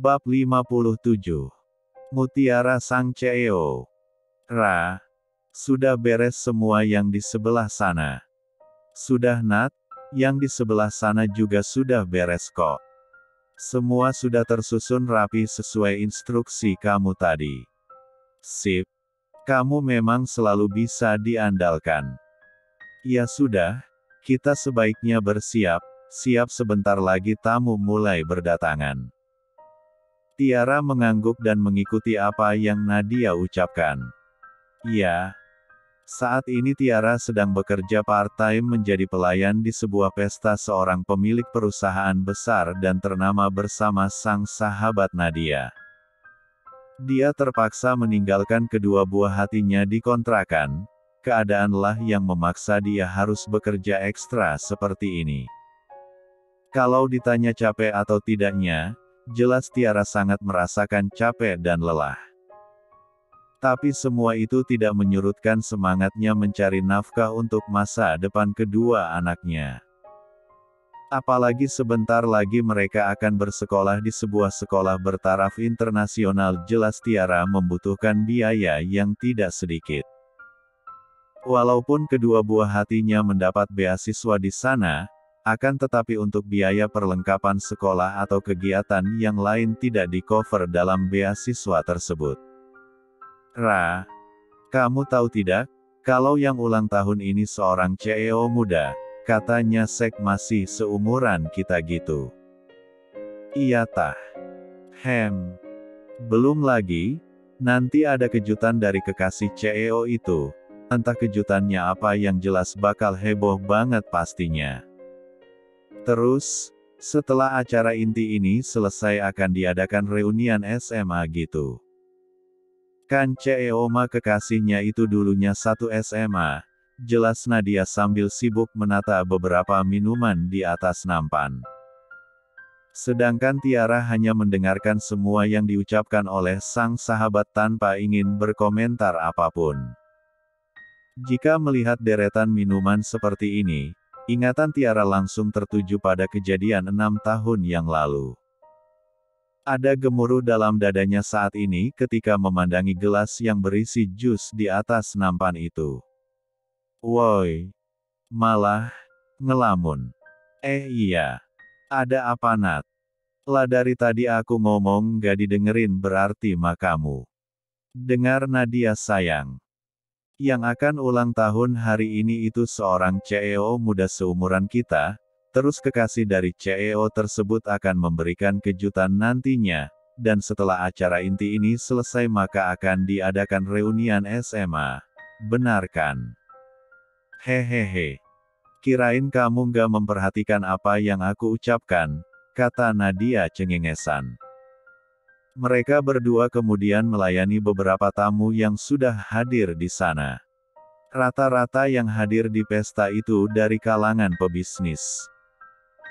Bab 57. Mutiara Sang CEO. Ra, sudah beres semua yang di sebelah sana. Sudah Nat, yang di sebelah sana juga sudah beres kok. Semua sudah tersusun rapi sesuai instruksi kamu tadi. Sip, kamu memang selalu bisa diandalkan. Ya sudah, kita sebaiknya bersiap, siap sebentar lagi tamu mulai berdatangan. Tiara mengangguk dan mengikuti apa yang Nadia ucapkan. Ya, saat ini Tiara sedang bekerja part-time menjadi pelayan di sebuah pesta seorang pemilik perusahaan besar dan ternama bersama sang sahabat Nadia. Dia terpaksa meninggalkan kedua buah hatinya di kontrakan, keadaanlah yang memaksa dia harus bekerja ekstra seperti ini. Kalau ditanya capek atau tidaknya, jelas Tiara sangat merasakan capek dan lelah. Tapi semua itu tidak menyurutkan semangatnya mencari nafkah untuk masa depan kedua anaknya. Apalagi sebentar lagi mereka akan bersekolah di sebuah sekolah bertaraf internasional, jelas Tiara membutuhkan biaya yang tidak sedikit. Walaupun kedua buah hatinya mendapat beasiswa di sana, akan tetapi untuk biaya perlengkapan sekolah atau kegiatan yang lain tidak di-cover dalam beasiswa tersebut. Ra, kamu tahu tidak, kalau yang ulang tahun ini seorang CEO muda, katanya Sek masih seumuran kita gitu. Iya tah. Belum lagi, nanti ada kejutan dari kekasih CEO itu, entah kejutannya apa yang jelas bakal heboh banget pastinya. Terus, setelah acara inti ini selesai akan diadakan reunian SMA gitu. Kan CEO mah kekasihnya itu dulunya satu SMA, jelas Nadia sambil sibuk menata beberapa minuman di atas nampan. Sedangkan Tiara hanya mendengarkan semua yang diucapkan oleh sang sahabat tanpa ingin berkomentar apapun. Jika melihat deretan minuman seperti ini, ingatan Tiara langsung tertuju pada kejadian 6 tahun yang lalu. Ada gemuruh dalam dadanya saat ini ketika memandangi gelas yang berisi jus di atas nampan itu. Woi, malah ngelamun. Iya. Ada apa Nat? Lah dari tadi aku ngomong gak didengerin berarti mah kamu. Dengar Nadia sayang. Yang akan ulang tahun hari ini itu seorang CEO muda seumuran kita, terus kekasih dari CEO tersebut akan memberikan kejutan nantinya, dan setelah acara inti ini selesai maka akan diadakan reunian SMA. Benar kan? Hehehe. Kirain kamu gak memperhatikan apa yang aku ucapkan, kata Nadia cengengesan. Mereka berdua kemudian melayani beberapa tamu yang sudah hadir di sana. Rata-rata yang hadir di pesta itu dari kalangan pebisnis.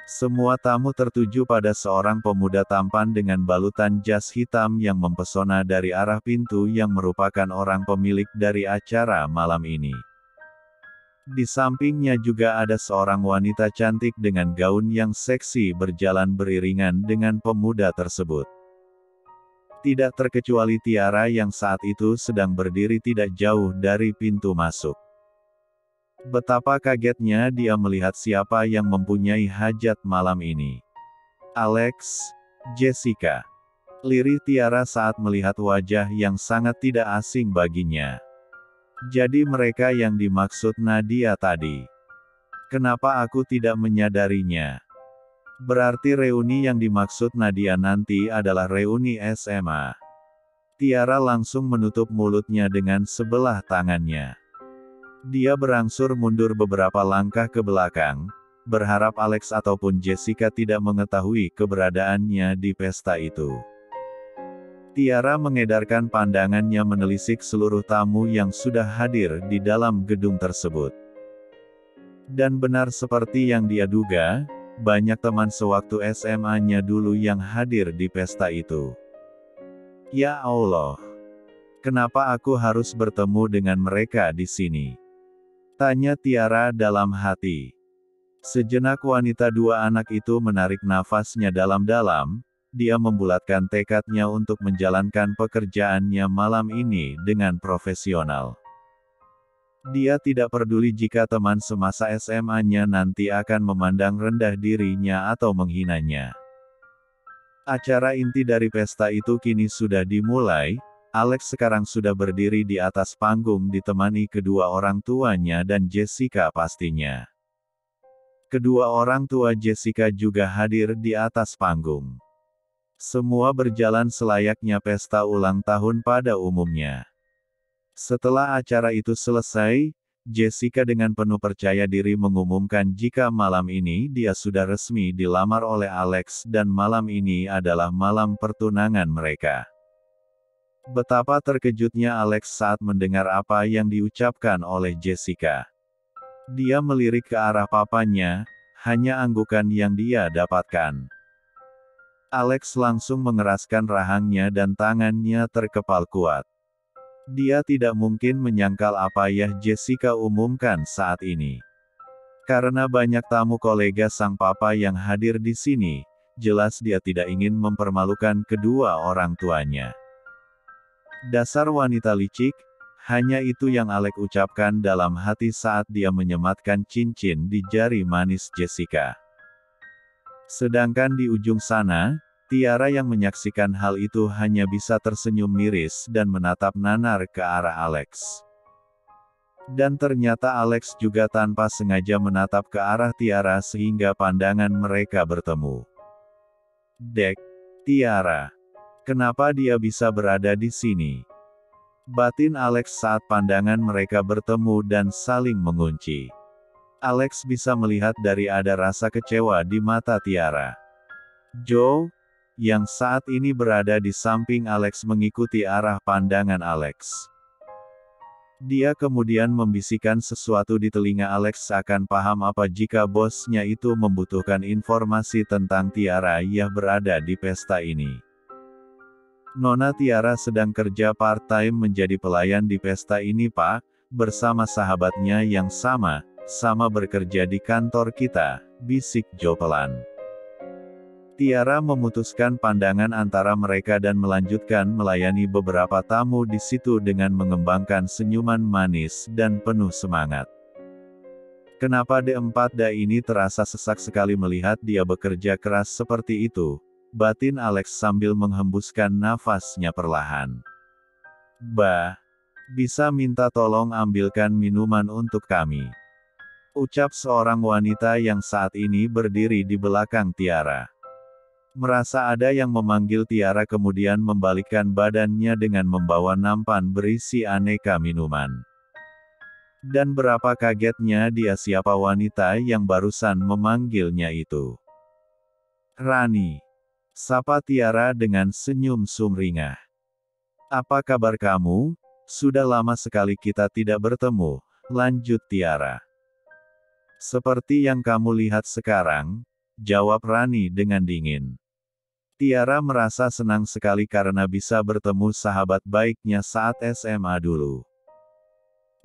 Semua tamu tertuju pada seorang pemuda tampan dengan balutan jas hitam yang mempesona dari arah pintu yang merupakan orang pemilik dari acara malam ini. Di sampingnya juga ada seorang wanita cantik dengan gaun yang seksi berjalan beriringan dengan pemuda tersebut. Tidak terkecuali Tiara yang saat itu sedang berdiri tidak jauh dari pintu masuk. Betapa kagetnya dia melihat siapa yang mempunyai hajat malam ini. Alex, Jessica. Lirih Tiara saat melihat wajah yang sangat tidak asing baginya. Jadi mereka yang dimaksud Nadia tadi. Kenapa aku tidak menyadarinya? Berarti reuni yang dimaksud Nadia nanti adalah reuni SMA. Tiara langsung menutup mulutnya dengan sebelah tangannya. Dia berangsur mundur beberapa langkah ke belakang, berharap Alex ataupun Jessica tidak mengetahui keberadaannya di pesta itu. Tiara mengedarkan pandangannya menelisik seluruh tamu yang sudah hadir di dalam gedung tersebut. Dan benar seperti yang dia duga, banyak teman sewaktu SMA-nya dulu yang hadir di pesta itu. Ya Allah, kenapa aku harus bertemu dengan mereka di sini? Tanya Tiara dalam hati. Sejenak wanita dua anak itu menarik nafasnya dalam-dalam, dia membulatkan tekadnya untuk menjalankan pekerjaannya malam ini dengan profesional. Dia tidak peduli jika teman semasa SMA-nya nanti akan memandang rendah dirinya atau menghinanya. Acara inti dari pesta itu kini sudah dimulai. Alex sekarang sudah berdiri di atas panggung ditemani kedua orang tuanya dan Jessica pastinya. Kedua orang tua Jessica juga hadir di atas panggung. Semua berjalan selayaknya pesta ulang tahun pada umumnya. Setelah acara itu selesai, Jessica dengan penuh percaya diri mengumumkan jika malam ini dia sudah resmi dilamar oleh Alex dan malam ini adalah malam pertunangan mereka. Betapa terkejutnya Alex saat mendengar apa yang diucapkan oleh Jessica. Dia melirik ke arah papanya, hanya anggukan yang dia dapatkan. Alex langsung mengeraskan rahangnya dan tangannya terkepal kuat. Dia tidak mungkin menyangkal apa yang Jessica umumkan saat ini. Karena banyak tamu kolega sang papa yang hadir di sini, jelas dia tidak ingin mempermalukan kedua orang tuanya. Dasar wanita licik, hanya itu yang Alex ucapkan dalam hati saat dia menyematkan cincin di jari manis Jessica. Sedangkan di ujung sana, Tiara yang menyaksikan hal itu hanya bisa tersenyum miris dan menatap nanar ke arah Alex. Dan ternyata Alex juga tanpa sengaja menatap ke arah Tiara sehingga pandangan mereka bertemu. Dek, Tiara. Kenapa dia bisa berada di sini? Batin Alex saat pandangan mereka bertemu dan saling mengunci. Alex bisa melihat dari ada rasa kecewa di mata Tiara. Joe, yang saat ini berada di samping Alex mengikuti arah pandangan Alex. Dia kemudian membisikkan sesuatu di telinga Alex akan paham apa jika bosnya itu membutuhkan informasi tentang Tiara yang berada di pesta ini. Nona Tiara sedang kerja part-time menjadi pelayan di pesta ini Pak, bersama sahabatnya yang sama bekerja di kantor kita, bisik Joe pelan. Tiara memutuskan pandangan antara mereka dan melanjutkan melayani beberapa tamu di situ dengan mengembangkan senyuman manis dan penuh semangat. Kenapa D4D ini terasa sesak sekali melihat dia bekerja keras seperti itu? Batin Alex sambil menghembuskan nafasnya perlahan. Bah, bisa minta tolong ambilkan minuman untuk kami. Ucap seorang wanita yang saat ini berdiri di belakang Tiara. Merasa ada yang memanggil Tiara kemudian membalikkan badannya dengan membawa nampan berisi aneka minuman. Dan berapa kagetnya dia siapa wanita yang barusan memanggilnya itu. Rani. Sapa Tiara dengan senyum sumringah. Apa kabar kamu? Sudah lama sekali kita tidak bertemu, lanjut Tiara. Seperti yang kamu lihat sekarang, jawab Rani dengan dingin. Tiara merasa senang sekali karena bisa bertemu sahabat baiknya saat SMA dulu.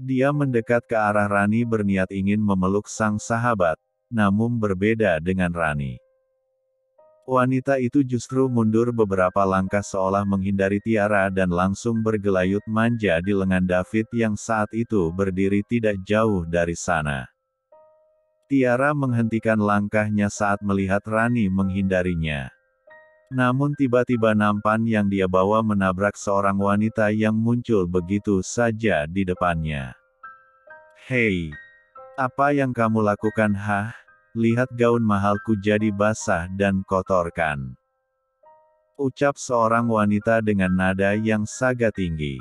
Dia mendekat ke arah Rani berniat ingin memeluk sang sahabat, namun berbeda dengan Rani. Wanita itu justru mundur beberapa langkah seolah menghindari Tiara dan langsung bergelayut manja di lengan David yang saat itu berdiri tidak jauh dari sana. Tiara menghentikan langkahnya saat melihat Rani menghindarinya. Namun tiba-tiba nampan yang dia bawa menabrak seorang wanita yang muncul begitu saja di depannya. Hei! Apa yang kamu lakukan hah? Lihat gaun mahalku jadi basah dan kotor kan? Ucap seorang wanita dengan nada yang sangat tinggi.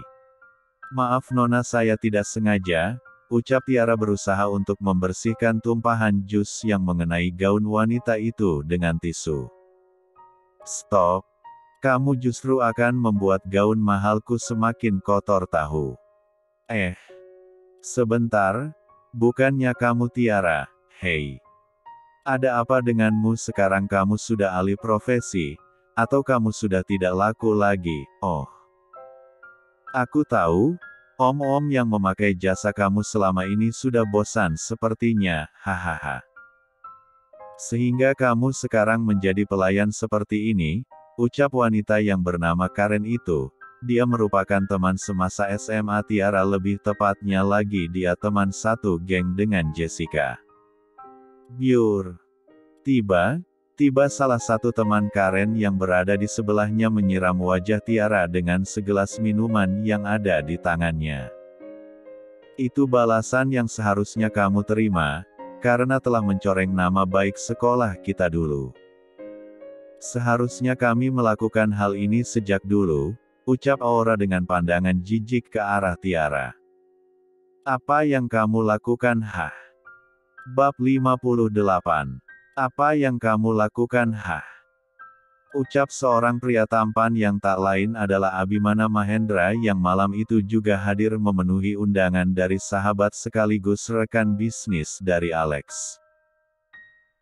Maaf Nona saya tidak sengaja, ucap Tiara berusaha untuk membersihkan tumpahan jus yang mengenai gaun wanita itu dengan tisu. Stop! Kamu justru akan membuat gaun mahalku semakin kotor tahu. Sebentar, bukannya kamu Tiara, hei. Ada apa denganmu sekarang kamu sudah alih profesi, atau kamu sudah tidak laku lagi, oh. Aku tahu, om-om yang memakai jasa kamu selama ini sudah bosan sepertinya, hahaha. Sehingga kamu sekarang menjadi pelayan seperti ini, ucap wanita yang bernama Karen itu. Dia merupakan teman semasa SMA Tiara, lebih tepatnya lagi dia teman satu geng dengan Jessica. Biur. Tiba salah satu teman Karen yang berada di sebelahnya menyiram wajah Tiara dengan segelas minuman yang ada di tangannya. Itu balasan yang seharusnya kamu terima, karena telah mencoreng nama baik sekolah kita dulu. Seharusnya kami melakukan hal ini sejak dulu, ucap Aura dengan pandangan jijik ke arah Tiara. Apa yang kamu lakukan? Bab 58. Apa yang kamu lakukan? Ucap seorang pria tampan yang tak lain adalah Abhimana Mahendra yang malam itu juga hadir memenuhi undangan dari sahabat sekaligus rekan bisnis dari Alex.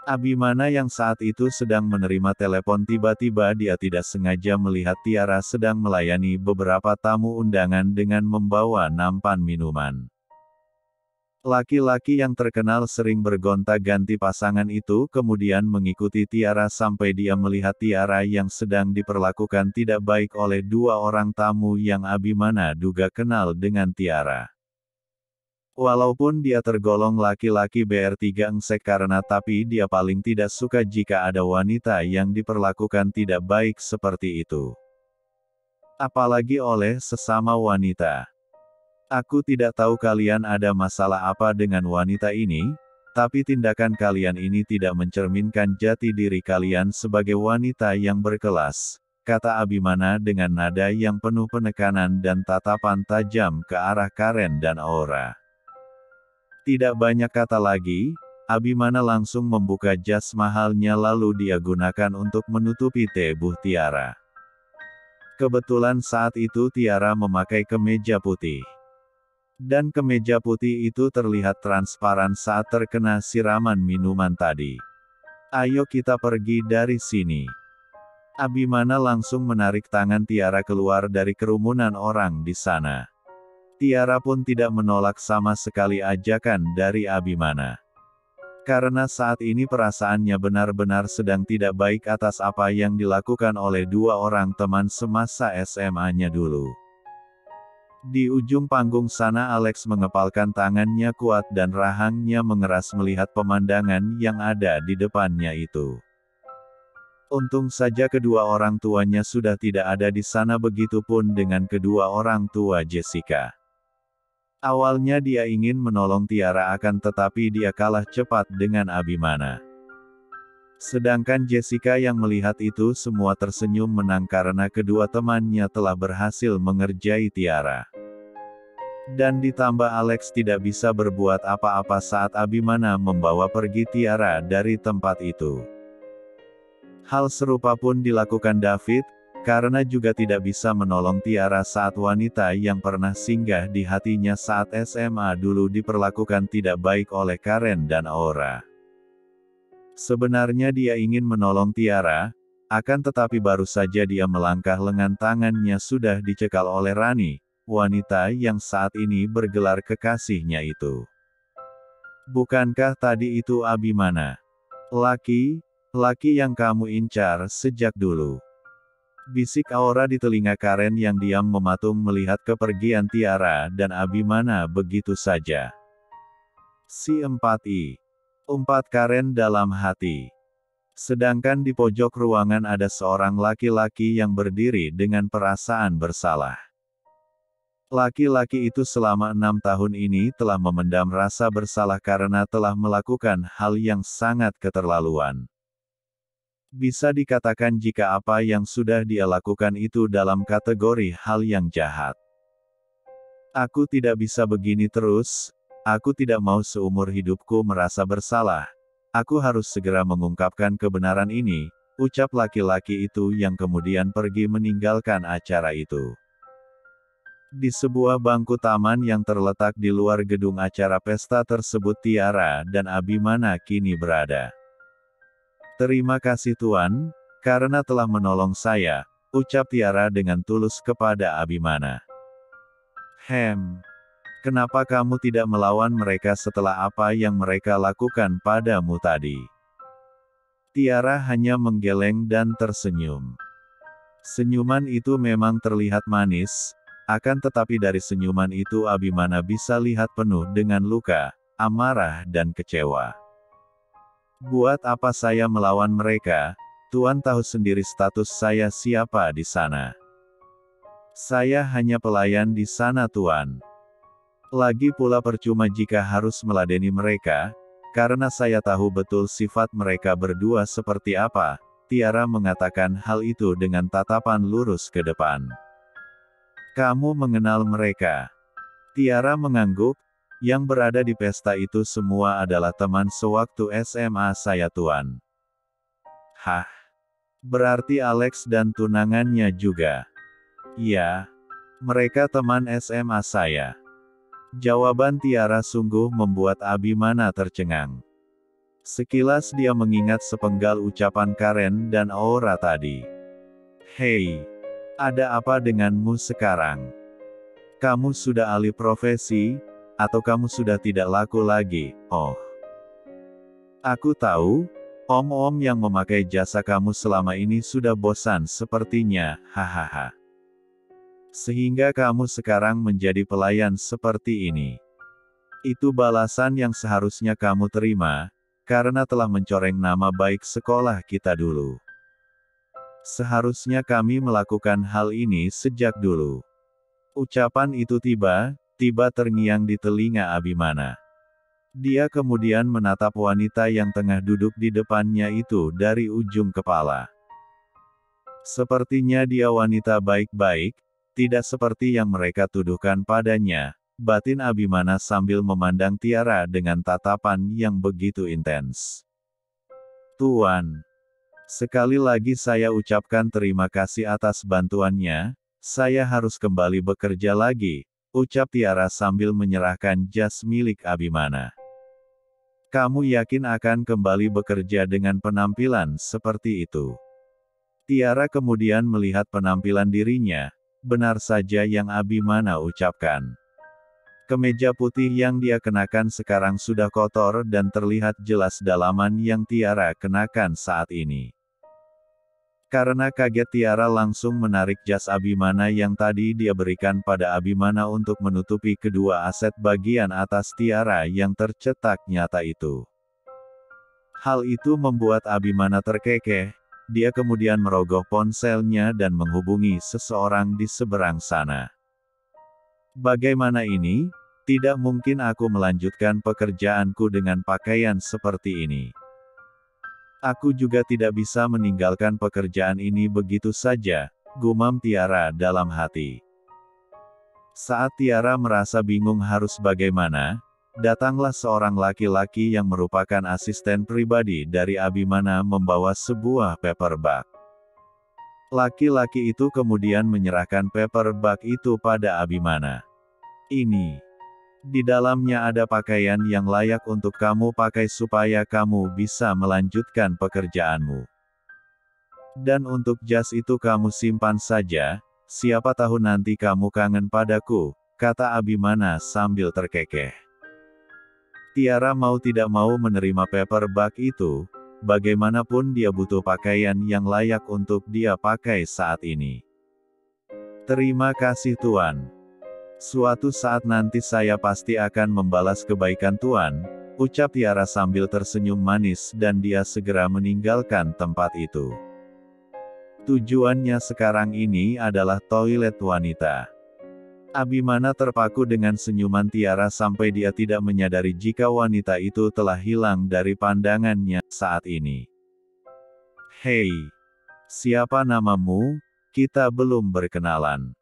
Abhimana yang saat itu sedang menerima telepon, tiba-tiba dia tidak sengaja melihat Tiara sedang melayani beberapa tamu undangan dengan membawa nampan minuman. Laki-laki yang terkenal sering bergonta-ganti pasangan itu kemudian mengikuti Tiara sampai dia melihat Tiara yang sedang diperlakukan tidak baik oleh dua orang tamu yang Abhimana duga kenal dengan Tiara. Walaupun dia tergolong laki-laki BR3 karena tapi dia paling tidak suka jika ada wanita yang diperlakukan tidak baik seperti itu. Apalagi oleh sesama wanita. Aku tidak tahu kalian ada masalah apa dengan wanita ini, tapi tindakan kalian ini tidak mencerminkan jati diri kalian sebagai wanita yang berkelas, kata Abhimana dengan nada yang penuh penekanan dan tatapan tajam ke arah Karen dan Aura. Tidak banyak kata lagi, Abhimana langsung membuka jas mahalnya lalu dia gunakan untuk menutupi tubuh Tiara. Kebetulan saat itu Tiara memakai kemeja putih. Dan kemeja putih itu terlihat transparan saat terkena siraman minuman tadi. Ayo kita pergi dari sini. Abhimana langsung menarik tangan Tiara keluar dari kerumunan orang di sana. Tiara pun tidak menolak sama sekali ajakan dari Abhimana. Karena saat ini perasaannya benar-benar sedang tidak baik atas apa yang dilakukan oleh dua orang teman semasa SMA-nya dulu. Di ujung panggung sana Alex mengepalkan tangannya kuat dan rahangnya mengeras melihat pemandangan yang ada di depannya itu. Untung saja kedua orang tuanya sudah tidak ada di sana, begitupun dengan kedua orang tua Jessica. Awalnya dia ingin menolong Tiara akan tetapi dia kalah cepat dengan Abhimana. Sedangkan Jessica yang melihat itu semua tersenyum menang karena kedua temannya telah berhasil mengerjai Tiara. Dan ditambah Alex tidak bisa berbuat apa-apa saat Abhimana membawa pergi Tiara dari tempat itu. Hal serupa pun dilakukan David, karena juga tidak bisa menolong Tiara saat wanita yang pernah singgah di hatinya saat SMA dulu diperlakukan tidak baik oleh Karen dan Aura. Sebenarnya dia ingin menolong Tiara, akan tetapi baru saja dia melangkah lengan tangannya sudah dicekal oleh Rani, wanita yang saat ini bergelar kekasihnya itu. Bukankah tadi itu Abhimana? Laki yang kamu incar sejak dulu. Bisik Aura di telinga Karen yang diam mematung melihat kepergian Tiara dan Abhimana begitu saja. Si 4i. Umpat Karen dalam hati. Sedangkan di pojok ruangan ada seorang laki-laki yang berdiri dengan perasaan bersalah. Laki-laki itu selama 6 tahun ini telah memendam rasa bersalah karena telah melakukan hal yang sangat keterlaluan. Bisa dikatakan jika apa yang sudah dia lakukan itu dalam kategori hal yang jahat. Aku tidak bisa begini terus, aku tidak mau seumur hidupku merasa bersalah. Aku harus segera mengungkapkan kebenaran ini, ucap laki-laki itu yang kemudian pergi meninggalkan acara itu. Di sebuah bangku taman yang terletak di luar gedung acara pesta tersebut Tiara dan Abhimana kini berada. Terima kasih Tuan, karena telah menolong saya, ucap Tiara dengan tulus kepada Abhimana. Kenapa kamu tidak melawan mereka setelah apa yang mereka lakukan padamu tadi? Tiara hanya menggeleng dan tersenyum. Senyuman itu memang terlihat manis, akan tetapi dari senyuman itu Abimana bisa lihat penuh dengan luka, amarah dan kecewa. Buat apa saya melawan mereka? Tuan tahu sendiri status saya siapa di sana. Saya hanya pelayan di sana Tuan. Lagi pula percuma jika harus meladeni mereka, karena saya tahu betul sifat mereka berdua seperti apa. Tiara mengatakan hal itu dengan tatapan lurus ke depan. Kamu mengenal mereka? Tiara mengangguk, yang berada di pesta itu semua adalah teman sewaktu SMA saya Tuan. Hah? Berarti Alex dan tunangannya juga? Iya. Mereka teman SMA saya. Jawaban Tiara sungguh membuat Abimana tercengang. Sekilas dia mengingat sepenggal ucapan Karen dan Aura tadi. Hei, ada apa denganmu sekarang? Kamu sudah alih profesi, atau kamu sudah tidak laku lagi? Oh, aku tahu, om-om yang memakai jasa kamu selama ini sudah bosan sepertinya, hahaha. Sehingga kamu sekarang menjadi pelayan seperti ini. Itu balasan yang seharusnya kamu terima, karena telah mencoreng nama baik sekolah kita dulu. Seharusnya kami melakukan hal ini sejak dulu. Ucapan itu tiba-tiba terngiang di telinga Abimana. Dia kemudian menatap wanita yang tengah duduk di depannya itu dari ujung kepala. Sepertinya dia wanita baik-baik, tidak seperti yang mereka tuduhkan padanya. Batin Abimana sambil memandang Tiara dengan tatapan yang begitu intens. Tuan, sekali lagi saya ucapkan terima kasih atas bantuannya, saya harus kembali bekerja lagi, ucap Tiara sambil menyerahkan jas milik Abimana. Kamu yakin akan kembali bekerja dengan penampilan seperti itu? Tiara kemudian melihat penampilan dirinya, benar saja yang Abimana ucapkan. Kemeja putih yang dia kenakan sekarang sudah kotor dan terlihat jelas dalaman yang Tiara kenakan saat ini. Karena kaget Tiara langsung menarik jas Abimana yang tadi dia berikan pada Abimana untuk menutupi kedua aset bagian atas Tiara yang tercetak nyata itu. Hal itu membuat Abimana terkekeh, dia kemudian merogoh ponselnya dan menghubungi seseorang di seberang sana. Bagaimana ini? Tidak mungkin aku melanjutkan pekerjaanku dengan pakaian seperti ini. Aku juga tidak bisa meninggalkan pekerjaan ini begitu saja, gumam Tiara dalam hati. Saat Tiara merasa bingung harus bagaimana, datanglah seorang laki-laki yang merupakan asisten pribadi dari Abimana membawa sebuah paperback. Laki-laki itu kemudian menyerahkan paperback itu pada Abimana. Ini. Di dalamnya ada pakaian yang layak untuk kamu pakai supaya kamu bisa melanjutkan pekerjaanmu. Dan untuk jas itu kamu simpan saja, siapa tahu nanti kamu kangen padaku, kata Abimana sambil terkekeh. Tiara mau tidak mau menerima paperback itu, bagaimanapun dia butuh pakaian yang layak untuk dia pakai saat ini. Terima kasih Tuan. Suatu saat nanti saya pasti akan membalas kebaikan Tuan, ucap Tiara sambil tersenyum manis dan dia segera meninggalkan tempat itu. Tujuannya sekarang ini adalah toilet wanita. Abimana terpaku dengan senyuman Tiara sampai dia tidak menyadari jika wanita itu telah hilang dari pandangannya saat ini. Hei, siapa namamu? Kita belum berkenalan.